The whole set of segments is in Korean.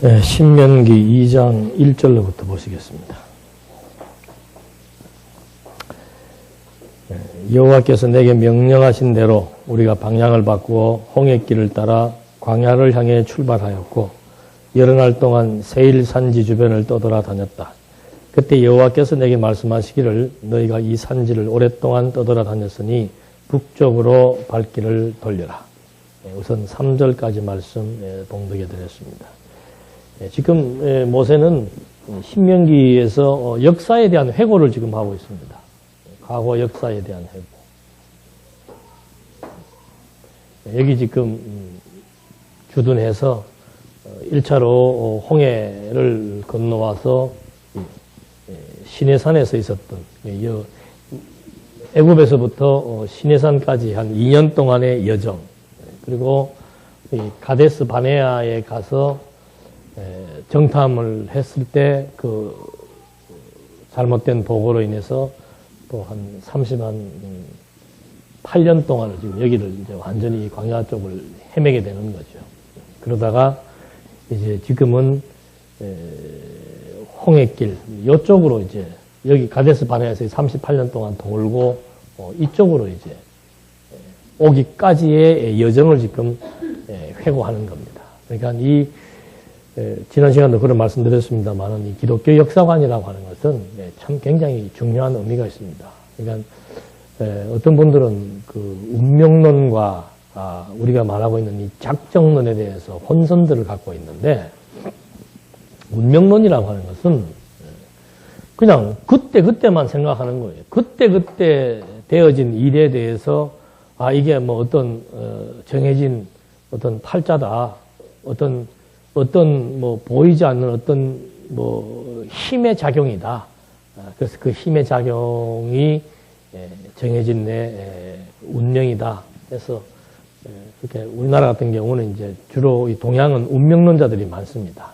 네, 신명기 2장 1절로부터 보시겠습니다. 여호와께서 내게 명령하신 대로 우리가 방향을 바꾸어 홍해길을 따라 광야를 향해 출발하였고 여러 날 동안 세일 산지 주변을 떠돌아 다녔다. 그때 여호와께서 내게 말씀하시기를 너희가 이 산지를 오랫동안 떠돌아 다녔으니 북쪽으로 발길을 돌려라. 우선 3절까지 말씀 봉독해 드렸습니다. 지금 모세는 신명기에서 역사에 대한 회고를 지금 하고 있습니다. 과거 역사에 대한 회고. 여기 지금 주둔해서 1차로 홍해를 건너와서 시내산에서 있었던 애굽에서부터 시내산까지 한 2년 동안의 여정, 그리고 가데스 바네아에 가서 정탐을 했을 때 그 잘못된 보고로 인해서 또 한 8년 동안을 지금 여기를 이제 완전히 광야 쪽을 헤매게 되는 거죠. 그러다가 이제 지금은 홍해길 이쪽으로 이제 여기 가데스 바네아에서 38년 동안 돌고 이쪽으로 이제 오기까지의 여정을 지금 회고하는 겁니다. 그러니까 이 지난 시간도 그런 말씀드렸습니다만은 이 기독교 역사관이라고 하는 것은 참 굉장히 중요한 의미가 있습니다. 그러니까 어떤 분들은 그 운명론과 우리가 말하고 있는 이 작정론에 대해서 혼선들을 갖고 있는데, 운명론이라고 하는 것은 그냥 그때만 생각하는 거예요. 그때 되어진 일에 대해서 이게 뭐 어떤 정해진 어떤 팔자다, 어떤 뭐 보이지 않는 어떤 뭐 힘의 작용이다. 그래서 그 힘의 작용이 정해진 내 운명이다. 그래서 그렇게 우리나라 같은 경우는 이제 주로 이 동양은 운명론자들이 많습니다.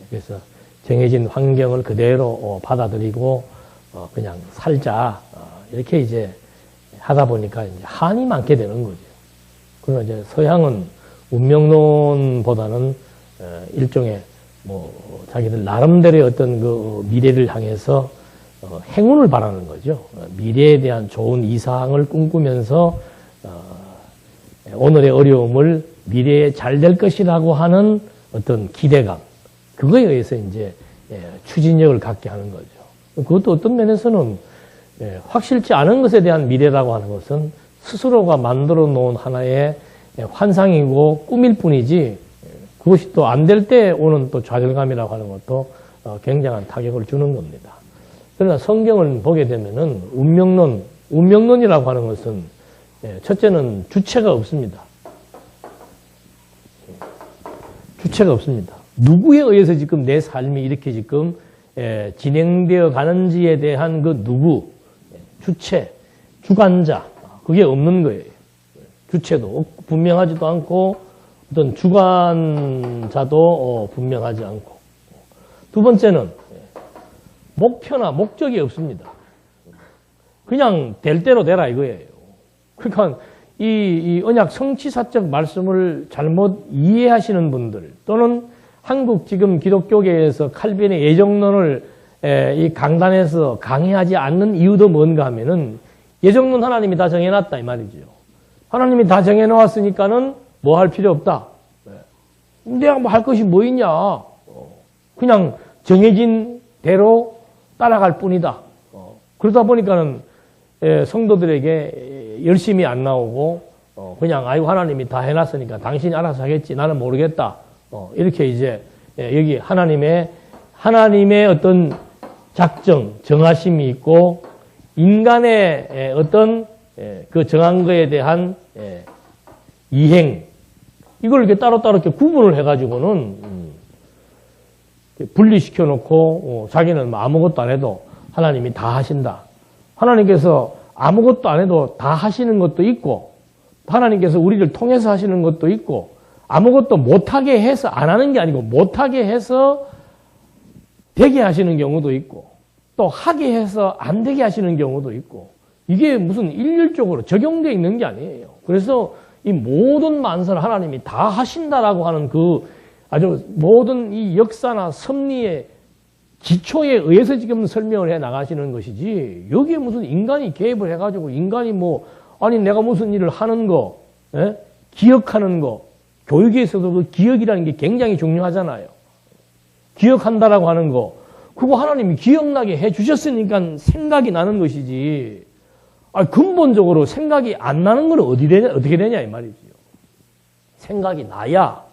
그래서 정해진 환경을 그대로 받아들이고 그냥 살자, 이렇게 이제 하다 보니까 이제 한이 많게 되는 거죠. 그러나 이제 서양은 운명론보다는 일종의 뭐 자기들 나름대로의 어떤 그 미래를 향해서 행운을 바라는 거죠. 미래에 대한 좋은 이상을 꿈꾸면서 오늘의 어려움을 미래에 잘 될 것이라고 하는 어떤 기대감, 그거에 의해서 이제 추진력을 갖게 하는 거죠. 그것도 어떤 면에서는 확실치 않은 것에 대한 미래라고 하는 것은 스스로가 만들어 놓은 하나의 환상이고 꿈일 뿐이지, 그것이 또 안 될 때 오는 또 좌절감이라고 하는 것도 굉장한 타격을 주는 겁니다. 그러나 성경을 보게 되면은 운명론이라고 하는 것은 첫째는 주체가 없습니다. 주체가 없습니다. 누구에 의해서 지금 내 삶이 이렇게 지금 진행되어 가는지에 대한 그 누구, 주체, 주관자, 그게 없는 거예요. 주체도 분명하지도 않고 어떤 주관자도 분명하지 않고. 두 번째는 목표나 목적이 없습니다. 그냥 될 대로 되라 이거예요. 그러니까 이 언약 성취사적 말씀을 잘못 이해하시는 분들, 또는 한국 지금 기독교계에서 칼빈의 예정론을 이 강단에서 강의하지 않는 이유도 뭔가 하면은, 예정론 하나님이 다 정해놨다 이 말이죠. 하나님이 다 정해놓았으니까는 뭐 할 필요 없다. 내가 뭐 할 것이 뭐 있냐. 그냥 정해진 대로 따라갈 뿐이다. 그러다 보니까는 성도들에게 열심히 안 나오고 그냥 하나님이 다 해놨으니까 당신이 알아서 하겠지, 나는 모르겠다. 이렇게 이제 여기 하나님의 어떤 작정, 정하심이 있고, 인간의 어떤 그 정한 거에 대한 이행, 이걸 이렇게 따로따로 이렇게 구분을 해가지고는 분리시켜 놓고 자기는 아무것도 안 해도 하나님이 다 하신다. 하나님께서 아무것도 안 해도 다 하시는 것도 있고, 하나님께서 우리를 통해서 하시는 것도 있고, 아무것도 못하게 해서 안 하는 게 아니고 못하게 해서 되게 하시는 경우도 있고, 또 하게 해서 안 되게 하시는 경우도 있고, 이게 무슨 일률적으로 적용되어 있는 게 아니에요. 그래서 이 모든 만사를 하나님이 다 하신다라고 하는 그 아주 모든 이 역사나 섭리의 기초에 의해서 지금 설명을 해 나가시는 것이지, 여기에 무슨 인간이 개입을 해가지고 인간이 뭐, 아니 내가 무슨 일을 하는 거, 예? 기억하는 거, 교육에서도 그 기억이라는 게 굉장히 중요하잖아요. 기억한다라고 하는 거, 그거 하나님이 기억나게 해 주셨으니까 생각이 나는 것이지, 근본적으로 생각이 안 나는 건 어떻게 되냐 이 말이죠. 생각이 나야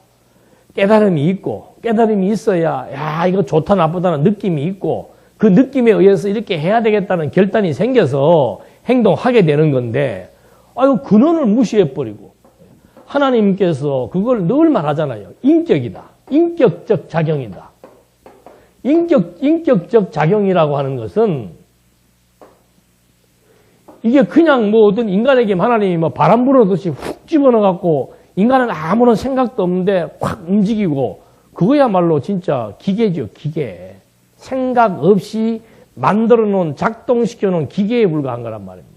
깨달음이 있고, 깨달음이 있어야 야 이거 좋다 나쁘다는 느낌이 있고, 그 느낌에 의해서 이렇게 해야 되겠다는 결단이 생겨서 행동하게 되는 건데, 근원을 무시해버리고 하나님께서 그걸 늘 말하잖아요. 인격이다. 인격적 작용이다. 인격적 작용이라고 하는 것은 이게 그냥 뭐 어떤 인간에게 하나님이 뭐 바람 불어듯이 훅 집어넣어갖고 인간은 아무런 생각도 없는데 확 움직이고, 그거야말로 진짜 기계죠, 기계. 생각 없이 만들어 놓은, 작동시켜 놓은 기계에 불과한 거란 말입니다.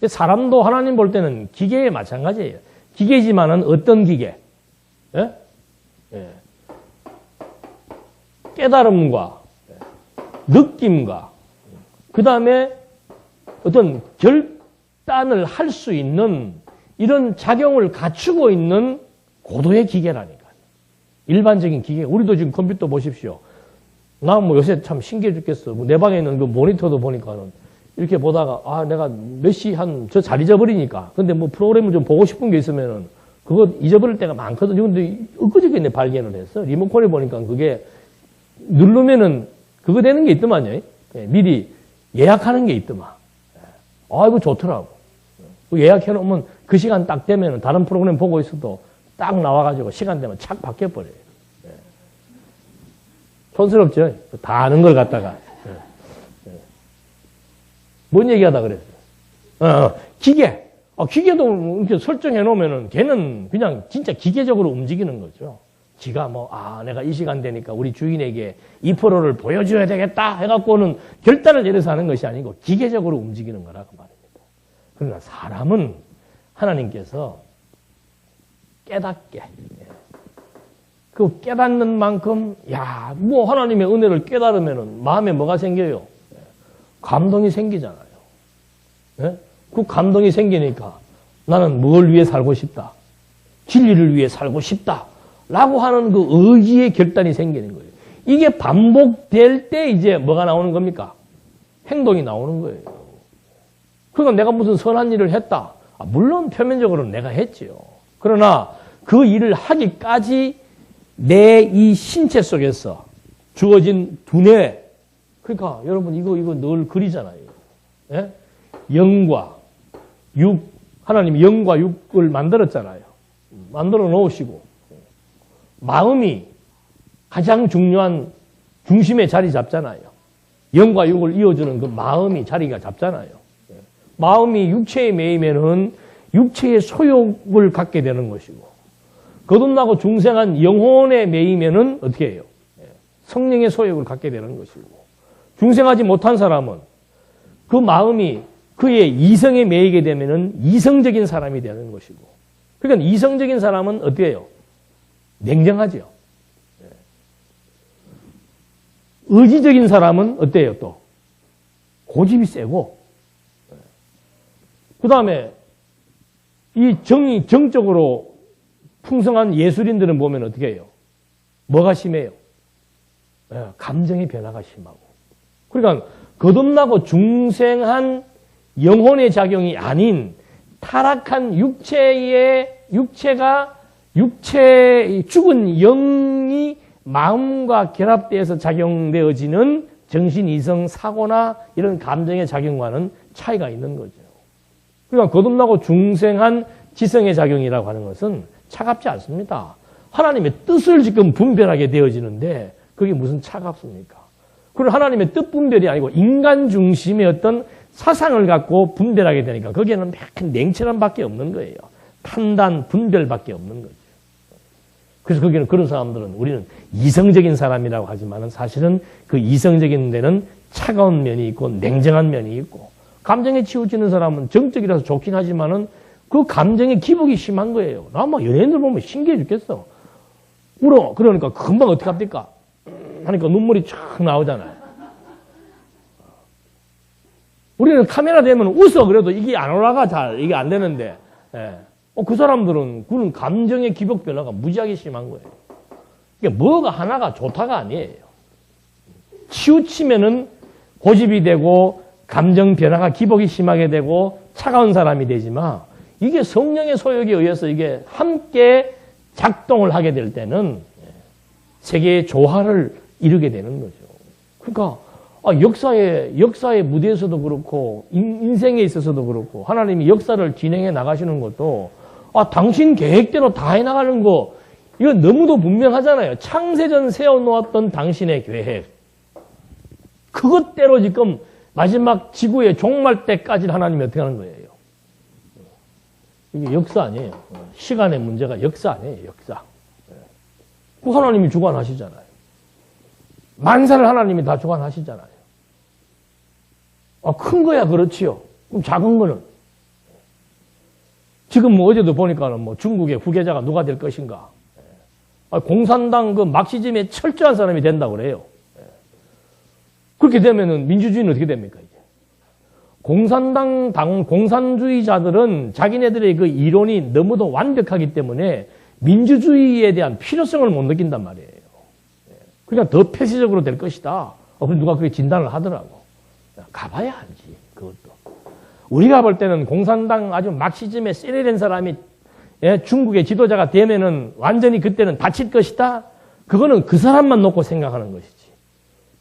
사람도 하나님 볼 때는 기계에 마찬가지예요. 기계지만은 어떤 기계? 예? 예. 깨달음과 느낌과 그 다음에 어떤 결단을 할 수 있는 이런 작용을 갖추고 있는 고도의 기계라니까요. 일반적인 기계. 우리도 지금 컴퓨터 보십시오. 나 뭐 요새 참 신기해 죽겠어. 내 방에 있는 그 모니터도 보니까는 이렇게 보다가 내가 몇 시 저 잘 잊어버리니까. 근데 뭐 프로그램을 좀 보고 싶은 게 있으면은 그거 잊어버릴 때가 많거든요. 근데 엊그저께 내 발견을 했어. 리모컨에 보니까 그게 누르면은 그거 되는 게 있더만요. 미리 예약하는 게 있더만. 이거 좋더라고. 예약해 놓으면 그 시간 딱 되면 다른 프로그램 보고 있어도 딱 나와가지고 시간 되면 착 바뀌어버려요. 촌스럽죠? 다 아는 걸 갖다가. 뭔 얘기하다 그랬어요? 기계. 기계도 이렇게 설정해 놓으면은 걔는 그냥 진짜 기계적으로 움직이는 거죠. 지가 내가 이 시간 되니까 우리 주인에게 2%를 보여줘야 되겠다 해갖고는 결단을 내려서 하는 것이 아니고 기계적으로 움직이는 거라고 말입니다. 그러나 사람은 하나님께서 깨닫게, 그 깨닫는 만큼, 하나님의 은혜를 깨달으면은 마음에 뭐가 생겨요? 감동이 생기잖아요. 예? 그 감동이 생기니까 나는 뭘 위해 살고 싶다. 진리를 위해 살고 싶다. 라고 하는 그 의지의 결단이 생기는 거예요. 이게 반복될 때 이제 뭐가 나오는 겁니까? 행동이 나오는 거예요. 그러니까 내가 무슨 선한 일을 했다. 물론 표면적으로는 내가 했지요. 그러나 그 일을 하기까지 내 이 신체 속에서 주어진 두뇌, 그러니까 여러분 이거 늘 그리잖아요. 예? 영과 육, 하나님이 영과 육을 만들었잖아요. 만들어 놓으시고 마음이 가장 중요한 중심에 자리 잡잖아요. 영과 육을 이어주는 그 마음이 자리가 잡잖아요. 마음이 육체에 매이면은 육체의 소욕을 갖게 되는 것이고, 거듭나고 중생한 영혼에 매이면은 어떻게 해요? 성령의 소욕을 갖게 되는 것이고, 중생하지 못한 사람은 그 마음이 그의 이성에 매이게 되면은 이성적인 사람이 되는 것이고, 그러니까 이성적인 사람은 어떻게 해요? 냉정하죠. 의지적인 사람은 어때요? 또 고집이 세고, 그 다음에 이 정적으로 풍성한 예술인들은 보면 어떻게 해요? 뭐가 심해요? 감정의 변화가 심하고. 그러니까 거듭나고 중생한 영혼의 작용이 아닌 타락한 육체의 죽은 영이 마음과 결합되어서 작용되어지는 정신, 이성, 사고나 이런 감정의 작용과는 차이가 있는 거죠. 그러니까 거듭나고 중생한 지성의 작용이라고 하는 것은 차갑지 않습니다. 하나님의 뜻을 지금 분별하게 되어지는데 그게 무슨 차갑습니까? 그리고 하나님의 뜻 분별이 아니고 인간 중심의 어떤 사상을 갖고 분별하게 되니까 거기에는 큰 냉철함밖에 없는 거예요. 판단, 분별밖에 없는 거죠. 그래서 거기는 그런 사람들은 우리는 이성적인 사람이라고 하지만 사실은 그 이성적인 데는 차가운 면이 있고 냉정한 면이 있고, 감정에 치우치는 사람은 정적이라서 좋긴 하지만은 그 감정의 기복이 심한 거예요. 나 막 연예인들 보면 신기해 죽겠어. 울어. 그러니까 금방 어떻게 합니까? 하니까 눈물이 쫙 나오잖아요. 우리는 카메라 대면 웃어. 그래도 이게 안 올라가 잘. 이게 안 되는데. 예. 그 사람들은 그런 감정의 기복 변화가 무지하게 심한 거예요. 이게 뭐가 하나가 좋다가 아니에요. 치우치면은 고집이 되고 감정 변화가 기복이 심하게 되고 차가운 사람이 되지만 이게 성령의 소욕에 의해서 이게 함께 작동을 하게 될 때는 세계의 조화를 이루게 되는 거죠. 그러니까 역사의 무대에서도 그렇고 인생에 있어서도 그렇고 하나님이 역사를 진행해 나가시는 것도 당신 계획대로 다 해나가는 거 이거 너무도 분명하잖아요. 창세전 세워놓았던 당신의 계획 그것대로 지금 마지막 지구의 종말 때까지 하나님이 어떻게 하는 거예요? 이게 역사 아니에요. 시간의 문제가 역사 아니에요. 역사. 그 하나님이 주관하시잖아요. 만사를 하나님이 다 주관하시잖아요. 큰 거야 그렇지요. 그럼 작은 거는? 지금 뭐 어제도 보니까는 뭐 중국의 후계자가 누가 될 것인가. 공산당 그 막시즘에 철저한 사람이 된다고 그래요. 그렇게 되면은 민주주의는 어떻게 됩니까, 이제? 공산주의자들은 자기네들의 그 이론이 너무도 완벽하기 때문에 민주주의에 대한 필요성을 못 느낀단 말이에요. 그러니까 더 폐쇄적으로 될 것이다. 그럼 누가 그렇게 진단을 하더라고. 가봐야 알지, 그것도. 우리가 볼 때는 공산당 아주 막시즘에 세뇌된 사람이 중국의 지도자가 되면은 완전히 그때는 다칠 것이다. 그거는 그 사람만 놓고 생각하는 것이지.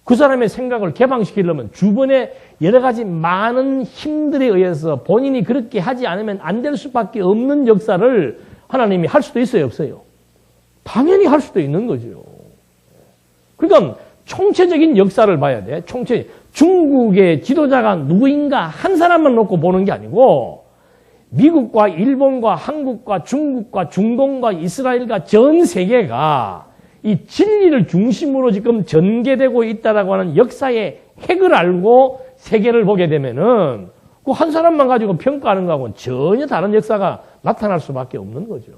그 사람의 생각을 개방시키려면 주변에 여러 가지 많은 힘들에 의해서 본인이 그렇게 하지 않으면 안 될 수밖에 없는 역사를 하나님이 할 수도 있어요, 없어요? 당연히 할 수도 있는 거죠. 그러니까 총체적인 역사를 봐야 돼. 중국의 지도자가 누구인가 한 사람만 놓고 보는 게 아니고 미국과 일본과 한국과 중국과 중동과 이스라엘과 전 세계가 이 진리를 중심으로 지금 전개되고 있다라고 하는 역사의 핵을 알고 세계를 보게 되면은 그 한 사람만 가지고 평가하는 거하고는 전혀 다른 역사가 나타날 수밖에 없는 거죠.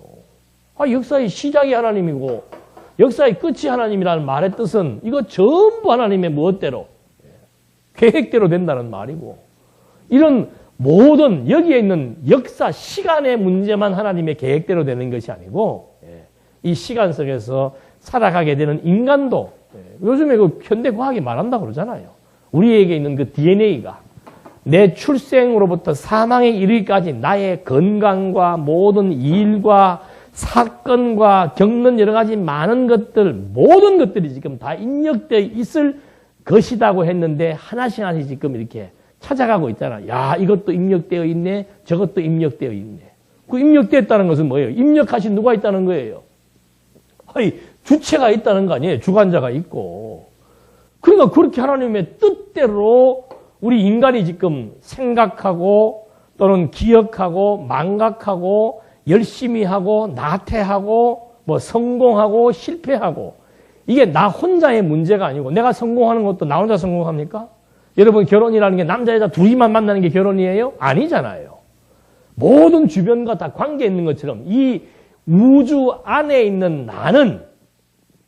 역사의 시작이 하나님이고 역사의 끝이 하나님이라는 말의 뜻은 이거 전부 하나님의 무엇대로 계획대로 된다는 말이고 이런 모든 여기에 있는 역사 시간의 문제만 하나님의 계획대로 되는 것이 아니고 이 시간 속에서 살아가게 되는 인간도 요즘에 그 현대 과학이 말한다고 그러잖아요. 우리에게 있는 그 DNA가 내 출생으로부터 사망에 이르기까지 나의 건강과 모든 일과 사건과 겪는 여러 가지 많은 것들 모든 것들이 지금 다 입력되어 있을 것이라고 했는데 하나씩 하나씩 지금 이렇게 찾아가고 있잖아. 야, 이것도 입력되어 있네. 저것도 입력되어 있네. 그 입력되었다는 것은 뭐예요? 입력하신 누가 있다는 거예요? 주체가 있다는 거 아니에요? 주관자가 있고. 그러니까 그렇게 하나님의 뜻대로 우리 인간이 지금 생각하고 또는 기억하고 망각하고 열심히 하고 나태하고 뭐 성공하고 실패하고 이게 나 혼자의 문제가 아니고 내가 성공하는 것도 나 혼자 성공합니까? 여러분 결혼이라는 게 남자 여자 둘이만 만나는 게 결혼이에요? 아니잖아요. 모든 주변과 다 관계 있는 것처럼 이 우주 안에 있는 나는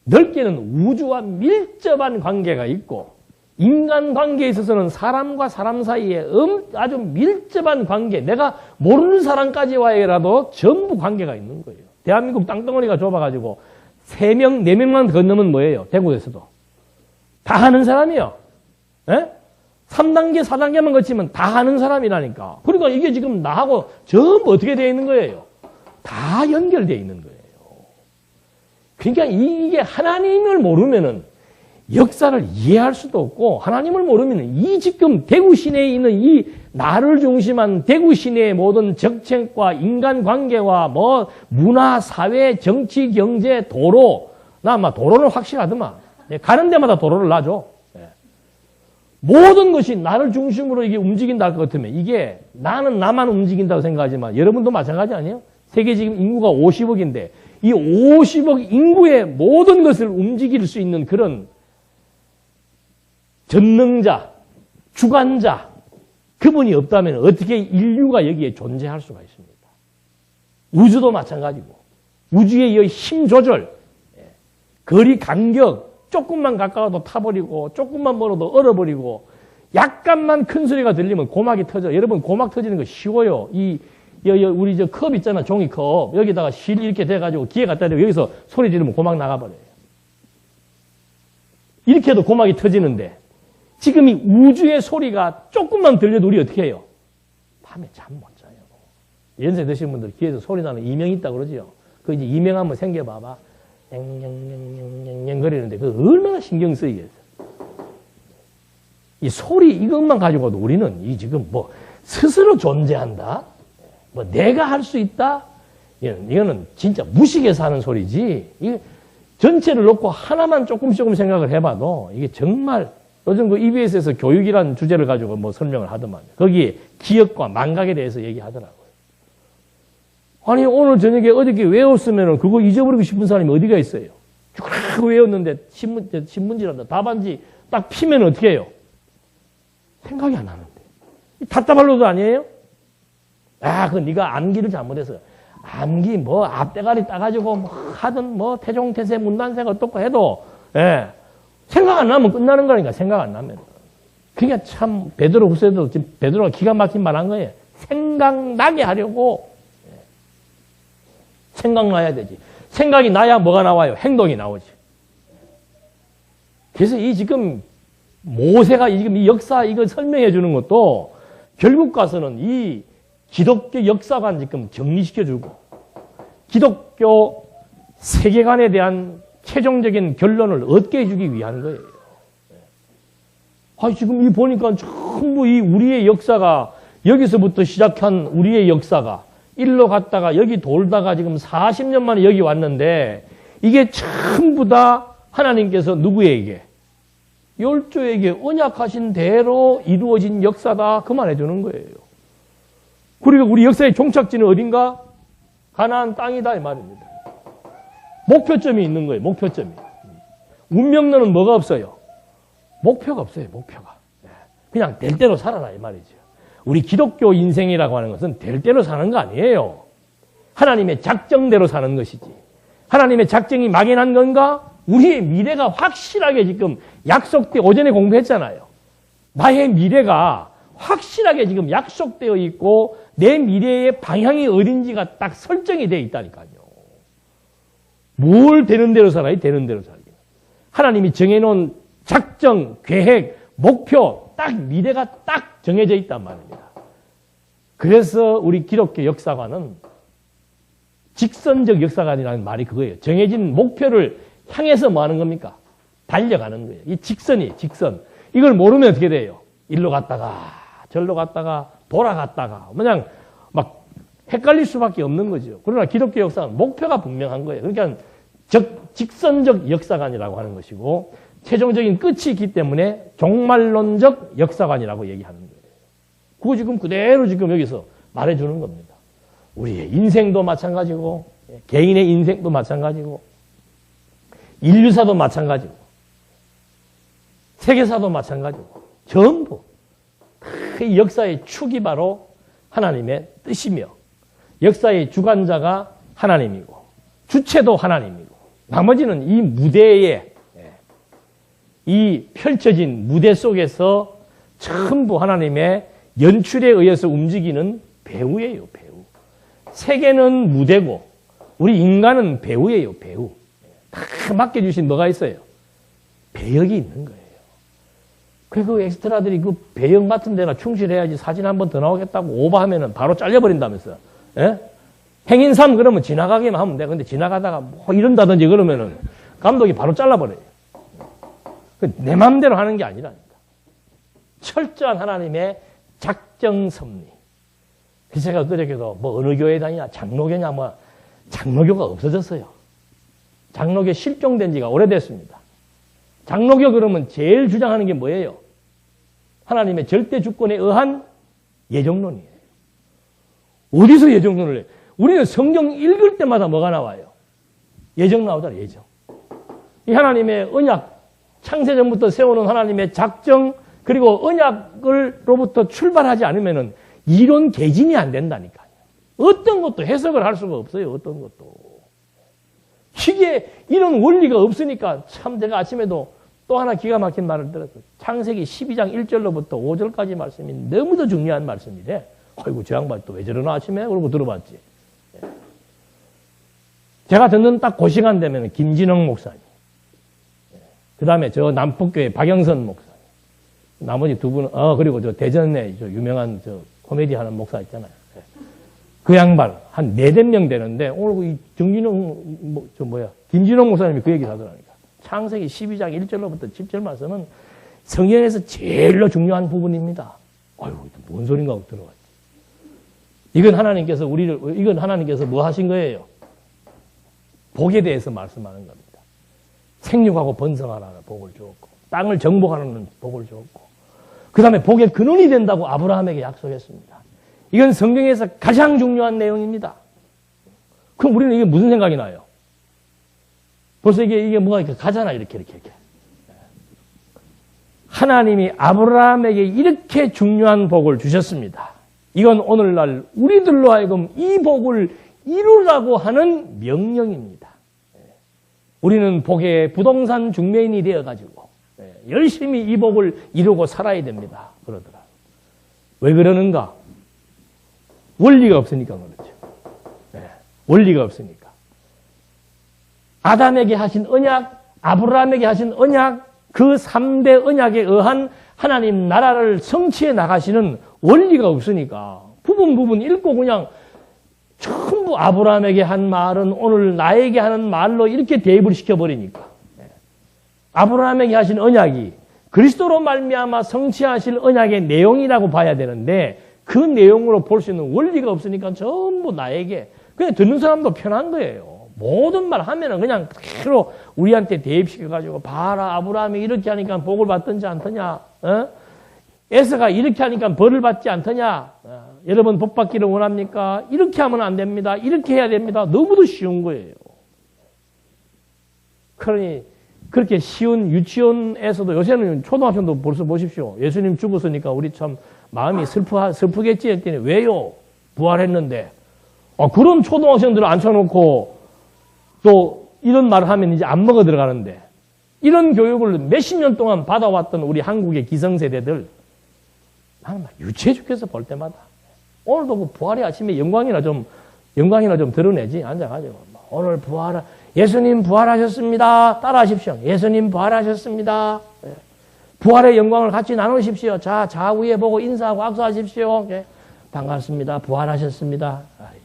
넓게는 우주와 밀접한 관계가 있고 인간관계에 있어서는 사람과 사람 사이에 아주 밀접한 관계 내가 모르는 사람까지와라도 전부 관계가 있는 거예요. 대한민국 땅덩어리가 좁아가지고 3명, 4명만 건너면 뭐예요? 대구에서도. 다 아는 사람이요. 3단계, 4단계만 거치면 다 아는 사람이라니까. 그러니까 이게 지금 나하고 전부 어떻게 되어 있는 거예요? 다 연결되어 있는 거예요. 그러니까 이게 하나님을 모르면은 역사를 이해할 수도 없고 하나님을 모르면은 이 지금 대구 시내에 있는 이 나를 중심한 대구 시내의 모든 정책과 인간관계와 뭐 문화, 사회, 정치, 경제, 도로 나 아마 도로는 확실하더만 가는 데마다 도로를 놔줘. 모든 것이 나를 중심으로 이게 움직인다 할 것 같으면 이게 나는 나만 움직인다고 생각하지만 여러분도 마찬가지 아니에요? 세계 지금 인구가 50억인데 이 50억 인구의 모든 것을 움직일 수 있는 그런 전능자, 주관자, 그분이 없다면 어떻게 인류가 여기에 존재할 수가 있습니까? 우주도 마찬가지고 우주의 이 힘 조절, 거리 간격 조금만 가까워도 타버리고 조금만 멀어도 얼어버리고 약간만 큰 소리가 들리면 고막이 터져. 여러분 고막 터지는 거 쉬워요. 우리 저 컵 있잖아. 종이컵. 여기다가 실 이렇게 돼가지고 기에 갖다 대고 여기서 소리 지르면 고막 나가버려요. 이렇게 해도 고막이 터지는데 지금 이 우주의 소리가 조금만 들려도 우리 어떻게 해요? 밤에 잠 못 자요. 연세 드신 분들 귀에서 소리 나는 이명 있다고 그러지요. 그 이제 이명 한번 생겨봐봐. 냥냥냥냥냥 거리는데 그 얼마나 신경 쓰이겠어. 이 소리 이것만 가지고도 우리는 이 지금 뭐 스스로 존재한다? 뭐 내가 할 수 있다? 이거는 진짜 무식해서 하는 소리지. 이 전체를 놓고 하나만 조금 생각을 해봐도 이게 정말 요즘 그 EBS에서 교육이라는 주제를 가지고 뭐 설명을 하더만 거기에 기억과 망각에 대해서 얘기하더라고요. 아니 오늘 저녁에 어저께 외웠으면은 그거 잊어버리고 싶은 사람이 어디가 있어요? 쭉 외웠는데 신문지란다 답안지 딱 피면 어떻게 해요? 생각이 안 나는데. 답답할로도 아니에요? 아, 그 네가 암기를 잘못해서. 암기 뭐 앞대가리 따가지고 뭐 하든 뭐 태종태세 문단세가 어떻고 해도 예. 생각 안 나면 끝나는 거니까 생각 안 나면. 그러니까 참 베드로 후서도 지금 베드로가 기가 막힌 말 한 거예요. 생각나게 하려고 생각나야 되지. 생각이 나야 뭐가 나와요? 행동이 나오지. 그래서 이 지금 모세가 지금 이 역사 이거 설명해 주는 것도 결국 가서는 이 기독교 역사관 지금 정리시켜주고 기독교 세계관에 대한 최종적인 결론을 얻게 해주기 위한 거예요. 아, 지금 이 보니까 전부 이 우리의 역사가 여기서부터 시작한 우리의 역사가 일로 갔다가 여기 돌다가 지금 40년 만에 여기 왔는데 이게 전부 다 하나님께서 누구에게? 열조에게 언약하신 대로 이루어진 역사다. 그 말 해주는 거예요. 그리고 우리 역사의 종착지는 어딘가? 가나안 땅이다 이 말입니다. 목표점이 있는 거예요. 목표점이. 운명론은 뭐가 없어요? 목표가 없어요. 목표가. 그냥 될 대로 살아라 이 말이죠. 우리 기독교 인생이라고 하는 것은 될 대로 사는 거 아니에요. 하나님의 작정대로 사는 것이지. 하나님의 작정이 막연한 건가? 우리의 미래가 확실하게 지금 약속되어 오전에 공부했잖아요. 나의 미래가 확실하게 지금 약속되어 있고 내 미래의 방향이 어딘지가 딱 설정이 되어 있다니까요. 뭘 되는 대로 살아야 되는 대로 살기. 하나님이 정해놓은 작정, 계획, 목표, 딱 미래가 딱 정해져 있단 말입니다. 그래서 우리 기독교 역사관은 직선적 역사관이라는 말이 그거예요. 정해진 목표를 향해서 뭐 하는 겁니까? 달려가는 거예요. 이 직선이에요, 직선. 이걸 모르면 어떻게 돼요? 일로 갔다가, 절로 갔다가, 돌아갔다가, 그냥 막 헷갈릴 수밖에 없는 거죠. 그러나 기독교 역사는 목표가 분명한 거예요. 그러니까 직선적 역사관이라고 하는 것이고, 최종적인 끝이 있기 때문에 종말론적 역사관이라고 얘기하는 거예요. 그거 지금 그대로 지금 여기서 말해주는 겁니다. 우리의 인생도 마찬가지고, 개인의 인생도 마찬가지고, 인류사도 마찬가지고, 세계사도 마찬가지고, 전부 그 역사의 축이 바로 하나님의 뜻이며, 역사의 주관자가 하나님이고, 주체도 하나님이고, 나머지는 이 무대에, 이 펼쳐진 무대 속에서 전부 하나님의 연출에 의해서 움직이는 배우예요, 배우. 세계는 무대고, 우리 인간은 배우예요, 배우. 다 맡겨주신 뭐가 있어요? 배역이 있는 거예요. 그리고 엑스트라들이 그 배역 맡은 데나 충실해야지 사진 한 번 더 나오겠다고 오버하면은 바로 잘려버린다면서. 예? 행인 3 그러면 지나가기만 하면 돼. 근데 지나가다가 뭐 이런다든지 그러면은 감독이 바로 잘라버려요. 내 마음대로 하는 게 아니라니까. 철저한 하나님의 작정 섭리. 그래서 제가 그저께도 뭐 어느 교회 다니냐, 장로교냐, 뭐 장로교가 없어졌어요. 장로교 실종된 지가 오래됐습니다. 장로교 그러면 제일 주장하는 게 뭐예요? 하나님의 절대 주권에 의한 예정론이에요. 어디서 예정론을 해요? 우리는 성경 읽을 때마다 뭐가 나와요? 예정 나오잖아요, 예정. 이 하나님의 언약, 창세전부터 세우는 하나님의 작정, 그리고 언약으로부터 출발하지 않으면은 이론 개진이 안 된다니까요. 어떤 것도 해석을 할 수가 없어요, 어떤 것도. 이게 이런 원리가 없으니까 참 제가 아침에도 또 하나 기가 막힌 말을 들었어요. 창세기 12장 1절로부터 5절까지 말씀이 너무도 중요한 말씀이래. 아이고 저 양반 또 왜 저러나 아침에? 그러고 들어봤지. 제가 듣는 딱 그 시간 되면 김진영 목사님, 그 다음에 저 남북교회 박영선 목사님, 나머지 두 분은 그리고 저 대전에 저 유명한 저 코미디 하는 목사 있잖아요. 그 양반 한 4~5명 되는데 오늘 이 정진영 김진영 목사님이 그 얘기를 하더라니까. 창세기 12장 1절로부터 10절 말씀은 성경에서 제일로 중요한 부분입니다. 아유, 뭔 소린가 하고 들어왔지. 이건 하나님께서 뭐 하신 거예요? 복에 대해서 말씀하는 겁니다. 생육하고 번성하라는 복을 주었고, 땅을 정복하는 복을 주었고, 그 다음에 복의 근원이 된다고 아브라함에게 약속했습니다. 이건 성경에서 가장 중요한 내용입니다. 그럼 우리는 이게 무슨 생각이 나요? 벌써 이게 뭐가 이렇게 가잖아, 이렇게. 하나님이 아브라함에게 이렇게 중요한 복을 주셨습니다. 이건 오늘날 우리들로 하여금 이 복을 이루라고 하는 명령입니다. 우리는 복의 부동산 중매인이 되어가지고 열심히 이 복을 이루고 살아야 됩니다. 그러더라. 왜 그러는가? 원리가 없으니까 그렇죠. 원리가 없으니까. 아담에게 하신 언약, 아브라함에게 하신 언약, 그 3대 언약에 의한 하나님 나라를 성취해 나가시는 원리가 없으니까 부분 읽고 그냥 전부 아브라함에게 한 말은 오늘 나에게 하는 말로 이렇게 대입을 시켜버리니까 아브라함에게 하신 언약이 그리스도로 말미암아 성취하실 언약의 내용이라고 봐야 되는데 그 내용으로 볼 수 있는 원리가 없으니까 전부 나에게 그냥 듣는 사람도 편한 거예요. 모든 말 하면은 그냥 그대로 우리한테 대입시켜가지고 봐라 아브라함이 이렇게 하니까 복을 받든지 않더냐, 에서가 이렇게 하니까 벌을 받지 않더냐, 여러분 복 받기를 원합니까? 이렇게 하면 안 됩니다. 이렇게 해야 됩니다. 너무도 쉬운 거예요. 그러니 그렇게 쉬운 유치원에서도 요새는 초등학생도 벌써 보십시오. 예수님 죽었으니까 우리 참 마음이 슬프겠지 했더니 왜요? 부활했는데. 그런 초등학생들을 앉혀놓고 또 이런 말을 하면 이제 안 먹어 들어가는데 이런 교육을 몇십 년 동안 받아왔던 우리 한국의 기성세대들 나는 막 유치해 죽겠어 볼 때마다. 오늘도 그 부활의 아침에 영광이나 좀 드러내지. 앉아가지고 오늘 예수님 부활하셨습니다. 따라하십시오. 예수님 부활하셨습니다. 부활의 영광을 같이 나누십시오. 자, 좌우에 보고 인사하고 악수하십시오. 반갑습니다. 부활하셨습니다. 아이고,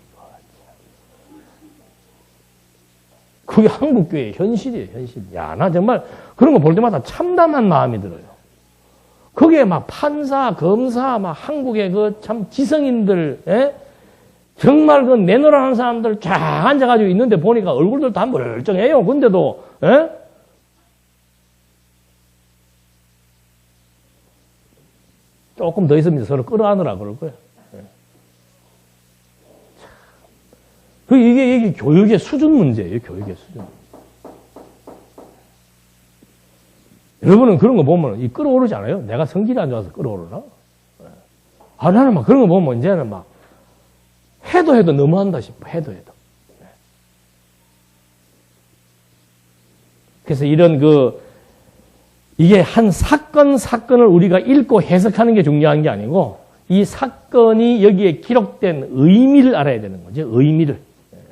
그게 한국교회의 현실이에요, 현실. 야, 나 정말 그런 거 볼 때마다 참담한 마음이 들어요. 거기에 막 판사, 검사, 막 한국의 그 참 지성인들, 정말 그 내노라는 사람들 쫙 앉아가지고 있는데 보니까 얼굴들 다 멀쩡해요. 근데도, 조금 더 있으면 서로 끌어안으라 그럴 거예요. 이게 교육의 수준 문제예요, 교육의 수준. 여러분은 그런 거 보면 끌어오르지 않아요? 내가 성질이 안 좋아서 끌어오르나? 나는 막 그런 거 보면 이제는 막 해도 너무한다 싶어, 해도. 그래서 이런 이게 한 사건을 우리가 읽고 해석하는 게 중요한 게 아니고 이 사건이 여기에 기록된 의미를 알아야 되는 거죠, 의미를.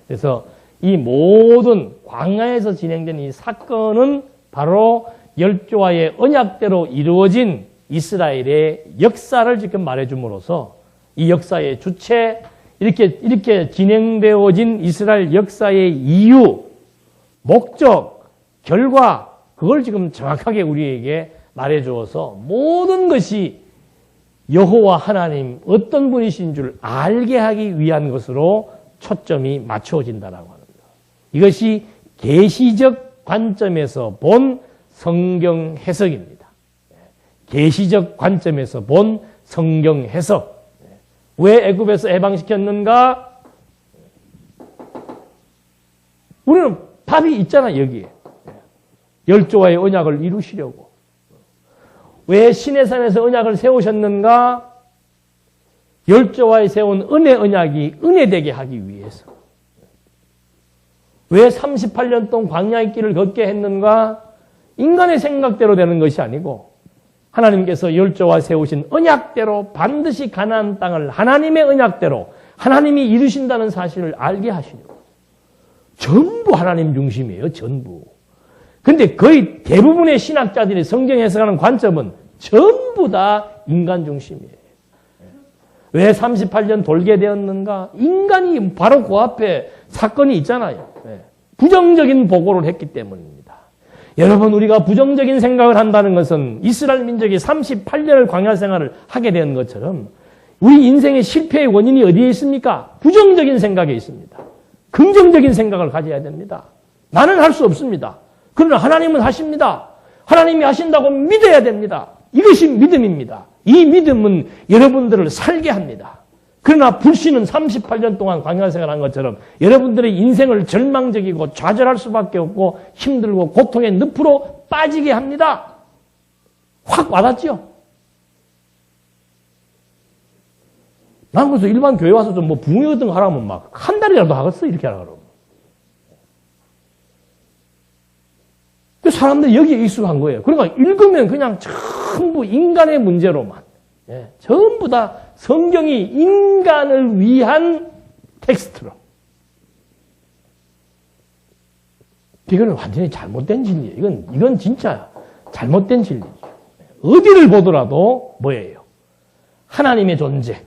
그래서 이 모든 광야에서 진행된 이 사건은 바로 열조와의 언약대로 이루어진 이스라엘의 역사를 지금 말해줌으로써 이 역사의 주체, 이렇게 진행되어진 이스라엘 역사의 이유, 목적, 결과, 그걸 지금 정확하게 우리에게 말해주어서 모든 것이 여호와 하나님 어떤 분이신 줄 알게 하기 위한 것으로 초점이 맞춰진다라고 합니다. 이것이 계시적 관점에서 본 성경 해석입니다. 계시적 관점에서 본 성경 해석. 왜 애굽에서 해방시켰는가? 우리는 답이 있잖아, 여기에. 열조와의 언약을 이루시려고. 왜 시내산에서 언약을 세우셨는가? 열조와의 세운 은혜 언약이 은혜되게 하기 위해서. 왜 38년 동안 광야의 길을 걷게 했는가? 인간의 생각대로 되는 것이 아니고 하나님께서 열조와 세우신 언약대로 반드시 가나안 땅을 하나님의 언약대로 하나님이 이루신다는 사실을 알게 하시려고. 전부 하나님 중심이에요. 전부. 근데 거의 대부분의 신학자들이 성경 해석하는 관점은 전부 다 인간 중심이에요. 왜 38년 돌게 되었는가? 인간이 바로 그 앞에 사건이 있잖아요. 부정적인 보고를 했기 때문입니다. 여러분, 우리가 부정적인 생각을 한다는 것은 이스라엘 민족이 38년을 광야 생활을 하게 된 것처럼 우리 인생의 실패의 원인이 어디에 있습니까? 부정적인 생각에 있습니다. 긍정적인 생각을 가져야 됩니다. 나는 할 수 없습니다. 그러나 하나님은 하십니다. 하나님이 하신다고 믿어야 됩니다. 이것이 믿음입니다. 이 믿음은 여러분들을 살게 합니다. 그러나 불신은 38년 동안 광야 생활한 것처럼 여러분들의 인생을 절망적이고 좌절할 수밖에 없고 힘들고 고통의 늪으로 빠지게 합니다. 확 와닿죠? 난 그래서 일반 교회 와서 좀 뭐 부흥회 같은 거 하라면 막 한 달이라도 하겠어. 이렇게 하라 그러면. 사람들이 여기에 익숙한 거예요. 그러니까 읽으면 그냥 전부 인간의 문제로만. 전부 다 성경이 인간을 위한 텍스트로. 이거는 완전히 잘못된 진리예요. 이건 진짜 잘못된 진리죠. 어디를 보더라도 뭐예요? 하나님의 존재,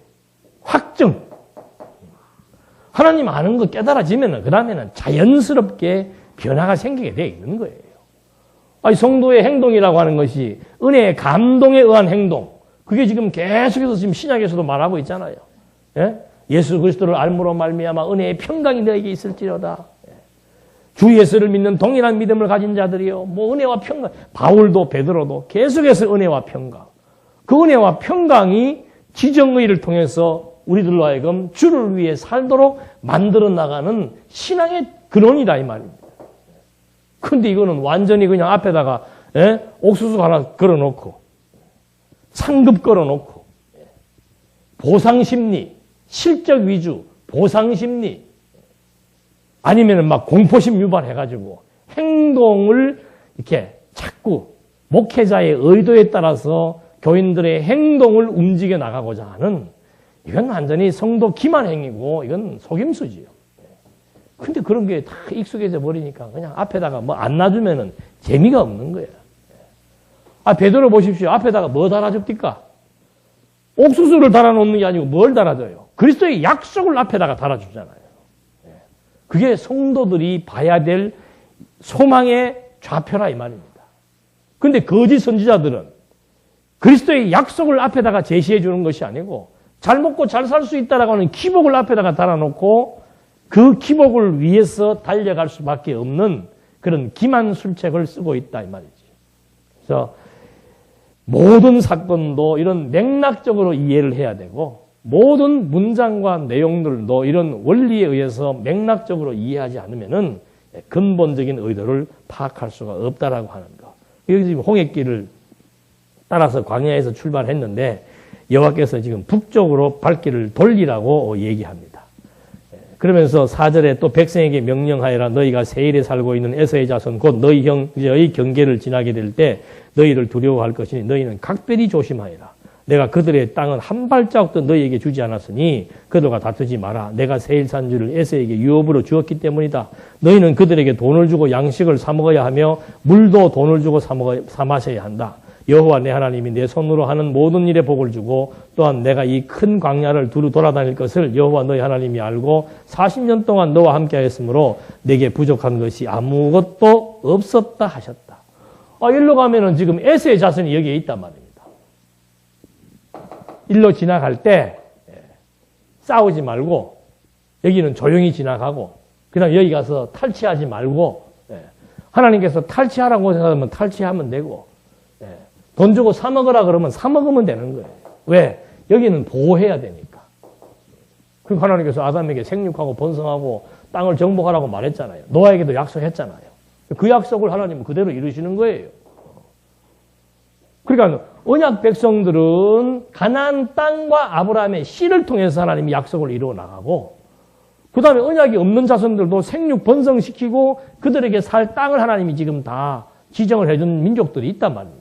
확증. 하나님 아는 거 깨달아지면은 그 다음에는 자연스럽게 변화가 생기게 되어 있는 거예요. 아니, 성도의 행동이라고 하는 것이 은혜의 감동에 의한 행동. 그게 지금 계속해서 지금 신약에서도 말하고 있잖아요. 예수 그리스도를 알므로 말미암아 은혜의 평강이 너에게 있을지로다. 주 예수를 믿는 동일한 믿음을 가진 자들이요. 뭐 은혜와 평강. 바울도 베드로도 계속해서 은혜와 평강. 그 은혜와 평강이 지정의를 통해서 우리들로 하여금 주를 위해 살도록 만들어 나가는 신앙의 근원이다 이 말입니다. 근데 이거는 완전히 그냥 앞에다가 옥수수 하나 걸어놓고 상급 걸어놓고 보상심리, 실적 위주, 보상심리 아니면 막 공포심 유발해가지고 행동을 이렇게 자꾸 목회자의 의도에 따라서 교인들의 행동을 움직여 나가고자 하는 이건 완전히 성도 기만행위고 이건 속임수지요. 근데 그런 게 다 익숙해져 버리니까 그냥 앞에다가 뭐 안 놔주면은 재미가 없는 거예요. 아, 베드로 보십시오. 앞에다가 뭐 달아줍니까? 옥수수를 달아놓는 게 아니고 뭘 달아줘요? 그리스도의 약속을 앞에다가 달아주잖아요. 그게 성도들이 봐야 될 소망의 좌표라 이 말입니다. 근데 거짓 선지자들은 그리스도의 약속을 앞에다가 제시해 주는 것이 아니고 잘 먹고 잘 살 수 있다라고 하는 기복을 앞에다가 달아놓고 그 기복을 위해서 달려갈 수밖에 없는 그런 기만술책을 쓰고 있다 이 말이지. 그래서 모든 사건도 이런 맥락적으로 이해를 해야 되고 모든 문장과 내용들도 이런 원리에 의해서 맥락적으로 이해하지 않으면은 근본적인 의도를 파악할 수가 없다라고 하는 거. 여기 지금 홍해길을 따라서 광야에서 출발했는데 여호와께서 지금 북쪽으로 발길을 돌리라고 얘기합니다. 그러면서 4절에 또 백성에게 명령하여라. 너희가 세일에 살고 있는 에서의 자손 곧 너희 형제의 경계를 지나게 될 때 너희를 두려워할 것이니 너희는 각별히 조심하여라. 내가 그들의 땅은 한 발자국도 너희에게 주지 않았으니 그들과 다투지 마라. 내가 세일 산지를 에서에게 유업으로 주었기 때문이다. 너희는 그들에게 돈을 주고 양식을 사 먹어야 하며 물도 돈을 주고 사 마셔야 한다. 여호와 내 하나님이 내 손으로 하는 모든 일에 복을 주고 또한 내가 이 큰 광야를 두루 돌아다닐 것을 여호와 너희 하나님이 알고 40년 동안 너와 함께 하였으므로 내게 부족한 것이 아무것도 없었다 하셨다. 일로 가면은 지금 에서의 자손이 여기에 있단 말입니다. 일로 지나갈 때 싸우지 말고 여기는 조용히 지나가고 그다음 여기 가서 탈취하지 말고 하나님께서 탈취하라고 생각하면 탈취하면 되고 돈 주고 사 먹으라 그러면 사 먹으면 되는 거예요. 왜? 여기는 보호해야 되니까. 그러니까 하나님께서 아담에게 생육하고 번성하고 땅을 정복하라고 말했잖아요. 노아에게도 약속했잖아요. 그 약속을 하나님은 그대로 이루시는 거예요. 그러니까 언약 백성들은 가나안 땅과 아브라함의 씨를 통해서 하나님이 약속을 이루어 나가고 그 다음에 언약이 없는 자손들도 생육 번성시키고 그들에게 살 땅을 하나님이 지금 다 지정을 해준 민족들이 있단 말입니다.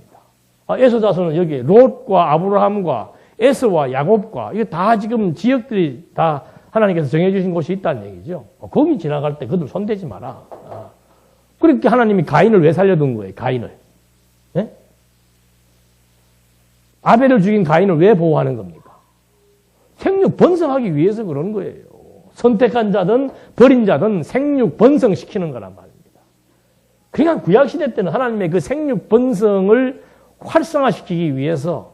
에서 자손은 여기 롯과 아브라함과 에서와 야곱과 이게 다 지금 지역들이 다 하나님께서 정해주신 곳이 있다는 얘기죠. 거기 지나갈 때 그들 손대지 마라. 그렇게 하나님이 가인을 왜 살려둔 거예요? 가인을. 예? 아벨을 죽인 가인을 왜 보호하는 겁니까? 생육 번성하기 위해서 그런 거예요. 선택한 자든 버린 자든 생육 번성시키는 거란 말입니다. 그러니까 구약시대 때는 하나님의 그 생육 번성을 활성화시키기 위해서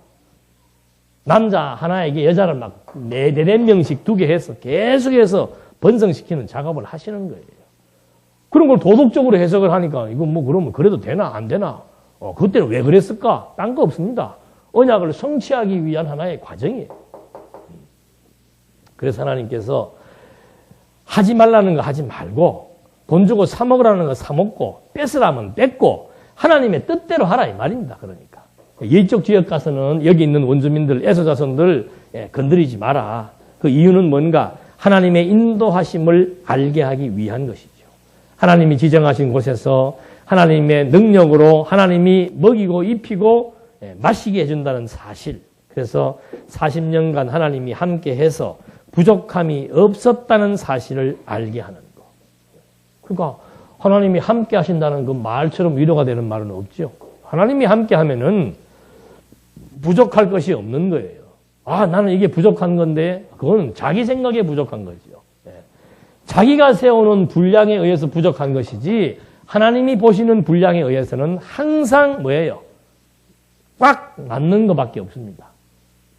남자 하나에게 여자를 막 4명씩 두게 해서 계속해서 번성시키는 작업을 하시는 거예요. 그런 걸 도덕적으로 해석을 하니까 이거 뭐 그러면 그래도 되나 안 되나? 그때는 왜 그랬을까? 딴 거 없습니다. 언약을 성취하기 위한 하나의 과정이에요. 그래서 하나님께서 하지 말라는 거 하지 말고 돈 주고 사 먹으라는 거 사 먹고 뺏으라면 뺏고 하나님의 뜻대로 하라 이 말입니다. 그러니까 예적 지역 가서는 여기 있는 원주민들, 에서 자손들 건드리지 마라. 그 이유는 뭔가? 하나님의 인도하심을 알게 하기 위한 것이죠. 하나님이 지정하신 곳에서 하나님의 능력으로 하나님이 먹이고 입히고 마시게 해준다는 사실. 그래서 40년간 하나님이 함께해서 부족함이 없었다는 사실을 알게 하는 것. 그러니까 하나님이 함께 하신다는 그 말처럼 위로가 되는 말은 없죠. 하나님이 함께 하면은 부족할 것이 없는 거예요. 나는 이게 부족한 건데 그건 자기 생각에 부족한 거죠. 자기가 세우는 분량에 의해서 부족한 것이지 하나님이 보시는 분량에 의해서는 항상 뭐예요? 꽉 맞는 것밖에 없습니다.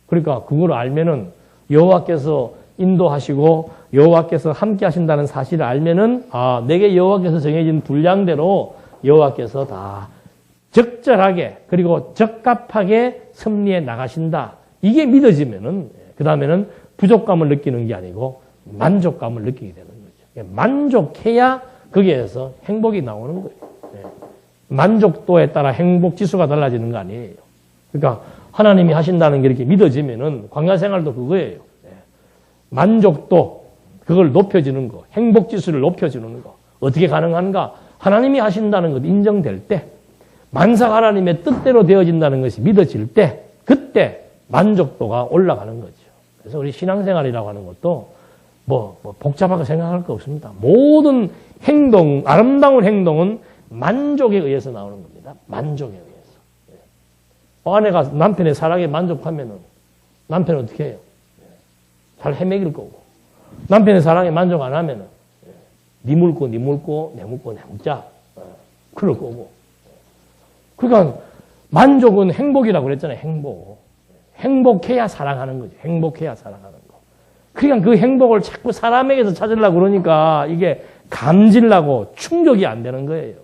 그러니까 그걸 알면은 여호와께서 인도하시고 여호와께서 함께 하신다는 사실을 알면은 내게 여호와께서 정해진 분량대로 여호와께서 다 적절하게 그리고 적합하게 섭리해 나가신다. 이게 믿어지면은 그 다음에는 부족감을 느끼는 게 아니고 만족감을 느끼게 되는 거죠. 만족해야 거기에서 행복이 나오는 거예요. 만족도에 따라 행복 지수가 달라지는 거 아니에요. 그러니까 하나님이 하신다는 게 이렇게 믿어지면은 광야 생활도 그거예요. 만족도 그걸 높여주는 거, 행복 지수를 높여주는 거. 어떻게 가능한가? 하나님이 하신다는 것 인정될 때, 만사 하나님의 뜻대로 되어진다는 것이 믿어질 때, 그때 만족도가 올라가는 거죠. 그래서 우리 신앙생활이라고 하는 것도 뭐 복잡하게 생각할 거 없습니다. 모든 행동, 아름다운 행동은 만족에 의해서 나오는 겁니다. 만족에 의해서. 아내가 남편의 사랑에 만족하면은 남편은 어떻게 해요? 잘 헤매길 거고. 남편의 사랑에 만족 안 하면은 니 물고 내 묻자. 그럴 거고. 그러니까 만족은 행복이라고 그랬잖아요. 행복. 행복해야 사랑하는 거죠. 행복해야 사랑하는 거. 그러니까 그 행복을 자꾸 사람에게서 찾으려고 그러니까 이게 감질나고 충족이 안 되는 거예요.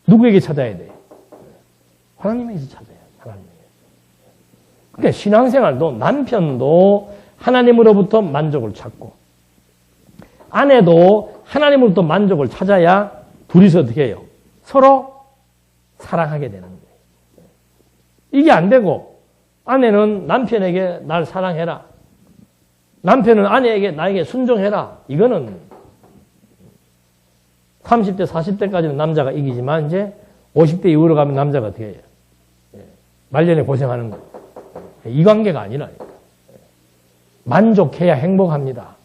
누구에게 찾아야 돼요? 하나님에게서 찾아야 돼요. 하나님에게. 그러니까 신앙생활도 남편도 하나님으로부터 만족을 찾고 아내도 하나님으로부터 만족을 찾아야 둘이서 어떻게 해요? 서로 사랑하게 되는 거예요. 이게 안 되고 아내는 남편에게 날 사랑해라. 남편은 아내에게 나에게 순종해라. 이거는 30대, 40대까지는 남자가 이기지만 이제 50대 이후로 가면 남자가 어떻게 해요? 말년에 고생하는 거예요. 이 관계가 아니라니까. 만족해야 행복합니다.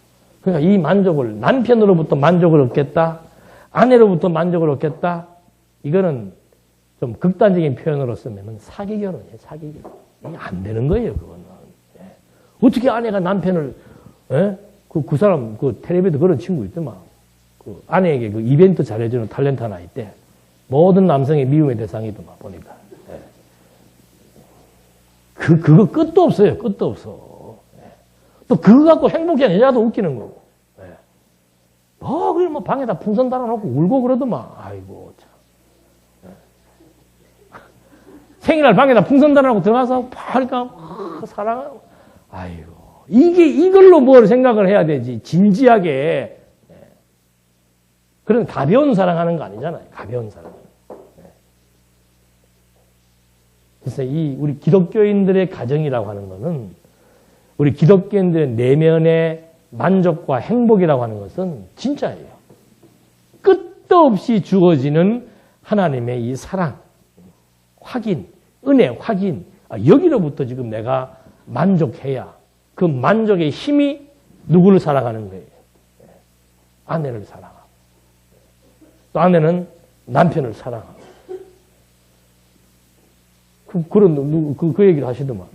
그러니까 이 만족을 남편으로부터 만족을 얻겠다. 아내로부터 만족을 얻겠다. 이거는 좀 극단적인 표현으로 쓰면 사기 결혼이에요. 사기 결혼. 이게 안 되는 거예요. 그거는. 어떻게 아내가 남편을 그 사람 그 텔레비도 그런 친구 있더만. 그 아내에게 그 이벤트 잘해주는 탤런트 하나 있대. 모든 남성의 미움의 대상이더만 보니까. 그거 끝도 없어요. 끝도 없어. 또 그거 갖고 행복한 여자도 웃기는 거고. 그걸 뭐 방에다 풍선 달아놓고 울고 그러더만. 아이고, 참. 생일날 방에다 풍선 달아놓고 들어가서 하니까, 사랑하고. 아이고. 이걸로 뭘 생각을 해야 되지. 진지하게. 그런 가벼운 사랑하는 거 아니잖아요. 가벼운 사랑. 그래서 우리 기독교인들의 가정이라고 하는 거는 우리 기독교인들의 내면의 만족과 행복이라고 하는 것은 진짜예요. 끝도 없이 주어지는 하나님의 이 사랑, 확인, 은혜, 확인. 여기로부터 지금 내가 만족해야 그 만족의 힘이 누구를 사랑하는 거예요? 아내를 사랑하고. 또 아내는 남편을 사랑하고. 그 얘기를 하시더만.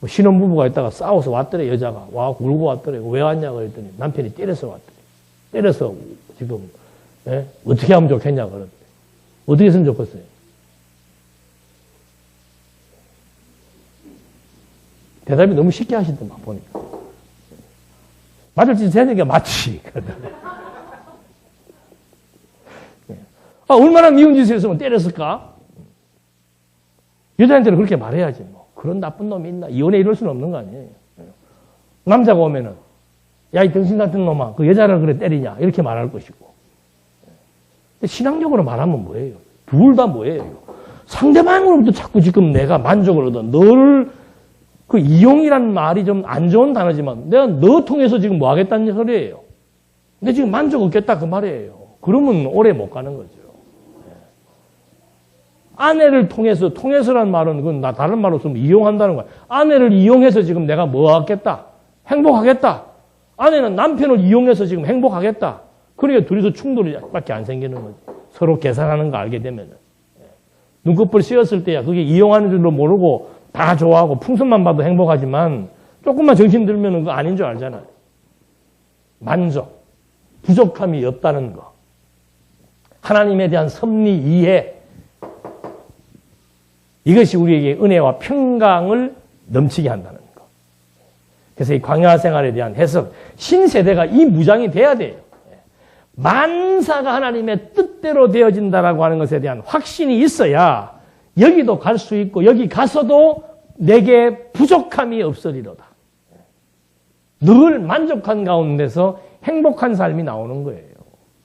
신혼부부가 있다가 싸워서 왔더래, 여자가. 와, 울고 왔더래. 왜 왔냐고 그랬더니 남편이 때려서 왔더래. 때려서 지금, 어떻게 하면 좋겠냐고 그러는데. 어떻게 했으면 좋겠어요? 대답이 너무 쉽게 하시더만, 보니까. 맞을 짓 해야 되니까 맞지. 얼마나 미운 짓을 했으면 때렸을까? 여자한테는 그렇게 말해야지, 뭐. 그런 나쁜 놈이 있나? 이혼해 이럴 수는 없는 거 아니에요. 남자가 오면은, 야, 이 등신 같은 놈아, 그 여자를 그래 때리냐? 이렇게 말할 것이고. 근데 신앙적으로 말하면 뭐예요? 둘 다 뭐예요? 상대방으로부터 자꾸 지금 내가 만족을 얻어. 너를, 그 이용이란 말이 좀 안 좋은 단어지만, 내가 너 통해서 지금 뭐 하겠다는 소리예요. 근데 지금 만족 얻겠다 그 말이에요. 그러면 오래 못 가는 거죠. 아내를 통해서란 말은 그건 다른 말로 쓰면 이용한다는 거야. 아내를 이용해서 지금 내가 뭐 하겠다? 행복하겠다. 아내는 남편을 이용해서 지금 행복하겠다. 그러니까 둘이서 충돌이 밖에 안 생기는 거지. 서로 계산하는 거 알게 되면은. 눈꺼풀 씌었을 때야 그게 이용하는 줄로 모르고 다 좋아하고 풍선만 봐도 행복하지만 조금만 정신 들면은 그거 아닌 줄 알잖아요. 만족, 부족함이 없다는 거. 하나님에 대한 섭리 이해. 이것이 우리에게 은혜와 평강을 넘치게 한다는 거. 그래서 이 광야 생활에 대한 해석, 신세대가 이 무장이 돼야 돼요. 만사가 하나님의 뜻대로 되어진다라고 하는 것에 대한 확신이 있어야 여기도 갈 수 있고 여기 가서도 내게 부족함이 없으리로다. 늘 만족한 가운데서 행복한 삶이 나오는 거예요.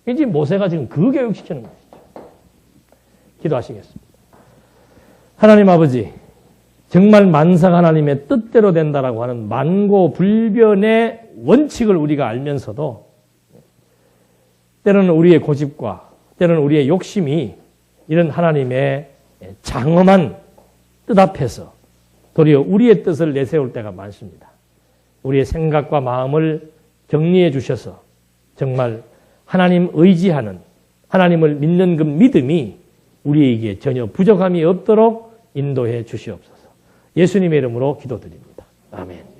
이제 모세가 지금 그 교육시키는 것이죠. 기도하시겠습니다. 하나님 아버지, 정말 만사가 하나님의 뜻대로 된다라고 하는 만고불변의 원칙을 우리가 알면서도 때로는 우리의 고집과 때로는 우리의 욕심이 이런 하나님의 장엄한 뜻 앞에서 도리어 우리의 뜻을 내세울 때가 많습니다. 우리의 생각과 마음을 정리해 주셔서 정말 하나님 의지하는, 하나님을 믿는 그 믿음이 우리에게 전혀 부족함이 없도록 인도해 주시옵소서. 예수님의 이름으로 기도드립니다. 아멘.